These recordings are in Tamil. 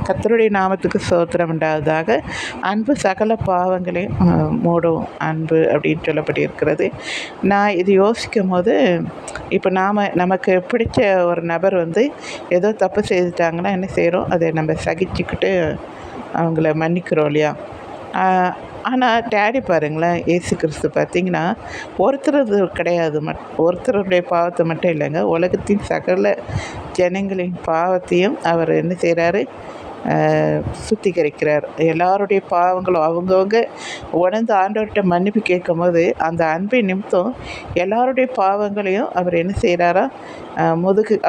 கர்த்தருடைய நாமத்துக்கு ஸ்தோத்திரம் உண்டாவதாக. அன்பு சகல பாவங்களையும் மூடும் அன்பு அப்படின்னு சொல்லப்பட்டிருக்கிறது. நான் இது யோசிக்கும் போது, இப்போ நமக்கு பிடிச்ச ஒரு நபர் ஏதோ தப்பு செய்துட்டாங்கன்னா என்ன செய்கிறோம், அதை நம்ம சகிச்சுக்கிட்டு அவங்கள மன்னிக்கிறோம் இல்லையா? ஆனால் டேடி பாருங்களேன், இயேசு கிறிஸ்து பார்த்திங்கன்னா ஒருத்தரது கிடையாது, ஒருத்தருடைய பாவத்தை மட்டும் இல்லைங்க, உலகத்தின் சகல ஜனங்களின் பாவத்தையும் அவர் என்ன செய்கிறாரு, சுத்திகரிக்கிறார். எல்லாருடைய பாவங்களும் அவங்கவுங்க உணர்ந்து ஆண்டவர்கிட்ட மன்னிப்பு கேட்கும் போது அந்த அன்பின் நிமித்தம் எல்லாருடைய பாவங்களையும் அவர் என்ன செய்கிறாரா,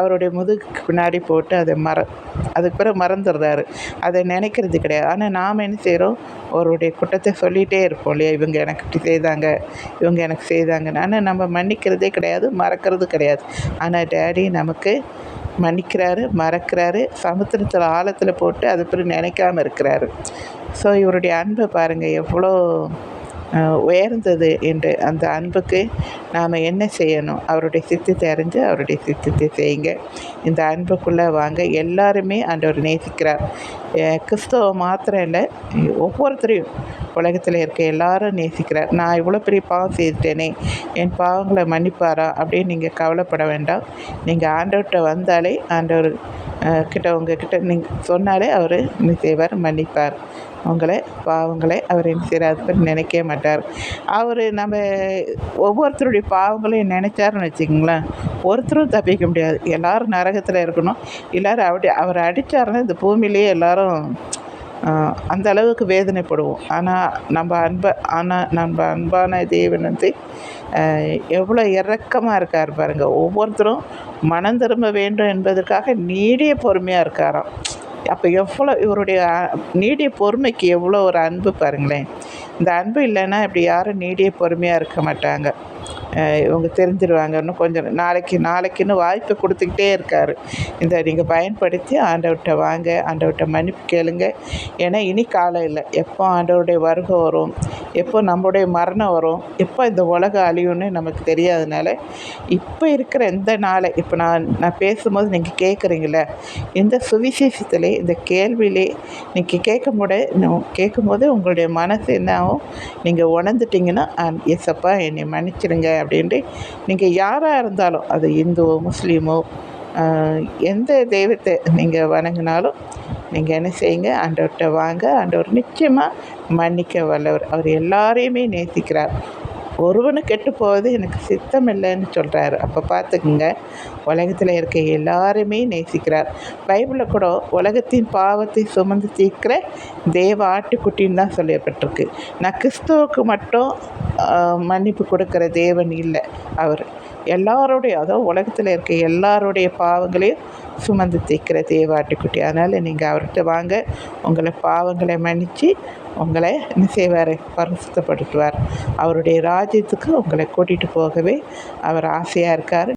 அவருடைய முதுகுக்கு பின்னாடி போட்டு அதை அதுக்கு பிறகு மறந்துடுறாரு. அதை நினைக்கிறது கிடையாது. ஆனால் நாம் என்ன செய்கிறோம், அவருடைய குற்றத்தை சொல்லிகிட்டே இருப்போம் இல்லையா, இவங்க எனக்கு இப்படி செய்தாங்க, இவங்க எனக்கு செய்தாங்கன்னு. ஆனால் நம்ம மன்னிக்கிறதே கிடையாது, மறக்கிறது கிடையாது. ஆனால் டேடி நமக்கு மன்னிக்கிறாரு, மறக்கிறாரு, சமுத்திரத்தில் ஆழத்தில் போட்டு அது பிறகு நினைக்காமல் இருக்கிறாரு. ஸோ இவருடைய அன்பை பாருங்கள் எவ்வளோ உயர்ந்தது என்று. அந்த அன்புக்கு நாம் என்ன செய்யணும், அவருடைய சித்தத்தை அறிஞ்சு அவருடைய சித்தத்தை செய்யுங்க. இந்த அன்புக்குள்ளே வாங்க. எல்லாருமே ஆண்டவர் நேசிக்கிறார். கிறிஸ்தவ மாத்திரம் இல்லை, ஒவ்வொருத்தரையும் உலகத்தில் இருக்க எல்லாரும் நேசிக்கிறார். நான் இவ்வளோ பெரிய பாவம் செய்துட்டேனே, என் பாவங்களை மன்னிப்பாரா அப்படின்னு நீங்கள் கவலைப்பட வேண்டாம். நீங்கள் ஆண்டவர்கிட்ட வந்தாலே, ஆண்டவர் உங்ககிட்ட நீங்கள் சொன்னாலே அவர் என்ன செய்வார், மன்னிப்பார். பாவங்களை அவர் என்ன செய்கிறார், நினைக்கவே மாட்டார். அவர் நம்ம ஒவ்வொருத்தருடைய பாவங்களையும் நினைச்சாருன்னு வச்சுக்கிங்களேன், ஒருத்தரும் தப்பிக்க முடியாது. எல்லோரும் நரகத்தில் இருக்கணும். எல்லோரும் அவர் அடித்தாருன்னா இந்த பூமியிலேயே எல்லோரும் அந்த அளவுக்கு வேதனைப்படுவோம். ஆனால் நம்ம அன்பான தேவன் எவ்வளோ இரக்கமாக இருக்கார் பாருங்கள். ஒவ்வொருத்தரும் மனம் திரும்ப வேண்டும் என்பதற்காக நீடிய பொறுமையாக இருக்காராம். அப்போ எவ்வளோ இவருடைய நீடிய பொறுமைக்கு எவ்வளோ ஒரு அன்பு பாருங்களேன். இந்த அன்பு இல்லைன்னா இப்படி யாரும் நீடிய பொறுமையாக இருக்க மாட்டாங்க. இவங்க தெரிஞ்சிருவாங்க. இன்னும் கொஞ்சம் நாளைக்குன்னு வாய்ப்பு கொடுத்துக்கிட்டே இருக்கார். நீங்கள் பயன்படுத்தி ஆண்டவர்கிட்ட வாங்க, ஆண்டவர்கிட்ட மன்னிப்பு கேளுங்க. ஏன்னா இனி காலம் இல்லை. எப்போ ஆண்டவருடைய வருகை வரும், எப்போ நம்முடைய மரணம் வரும், எப்போ இந்த உலகம் அழியும்னு நமக்கு தெரியாதனால இப்போ இருக்கிற இந்த நாளை இப்போ நான் பேசும்போது நீங்கள் கேட்குறீங்களே, இந்த சுவிசேஷத்திலே இந்த கேள்வியிலே நீங்கள் கேட்கும்போது உங்களுடைய மனசு என்ன ஆகும், நீங்கள் உணர்ந்துட்டிங்கன்னா, ஏசப்பா என்னை மன்னிச்சிடுங்க அப்படின்ட்டு நீங்கள் யாராக இருந்தாலும், அது இந்துவோ முஸ்லீமோ எந்த தெய்வத்தை நீங்கள் வணங்கினாலும் நீங்கள் என்ன செய்யுங்க, ஆண்டவர்கிட்ட வாங்க. ஆண்டவர் நிச்சயமாக மன்னிக்க வல்லவர். அவர் எல்லாரையுமே நேசிக்கிறார். ஒருவனு கெட்டு போவது எனக்கு சித்தம் இல்லைன்னு சொல்கிறாரு. அப்போ பார்த்துக்குங்க, உலகத்தில் இருக்க எல்லாருமே நேசிக்கிறார். பைபிளில் கூட உலகத்தின் பாவத்தை சுமந்து தீர்க்கிற தேவ ஆட்டுக்குட்டின்னு தான் சொல்லப்பட்டிருக்கு. நான் கிறிஸ்துவுக்கு மட்டும் மன்னிப்பு கொடுக்குற தேவன் இல்லை. அவர் எல்லாரோடைய, அதாவது உலகத்தில் இருக்க எல்லாருடைய பாவங்களையும் சுமந்து தீர்க்கிற தேவ ஆட்டுக்குட்டி. அதனால் நீங்கள் அவர்கிட்ட வாங்க. உங்களை பாவங்களை மன்னித்து உங்களை என்ன செய்வார், பரிசுத்தப்படுத்துவார். அவருடைய ராஜ்யத்துக்கு உங்களை கூட்டிகிட்டு போகவே அவர் ஆசையாக இருக்கார்.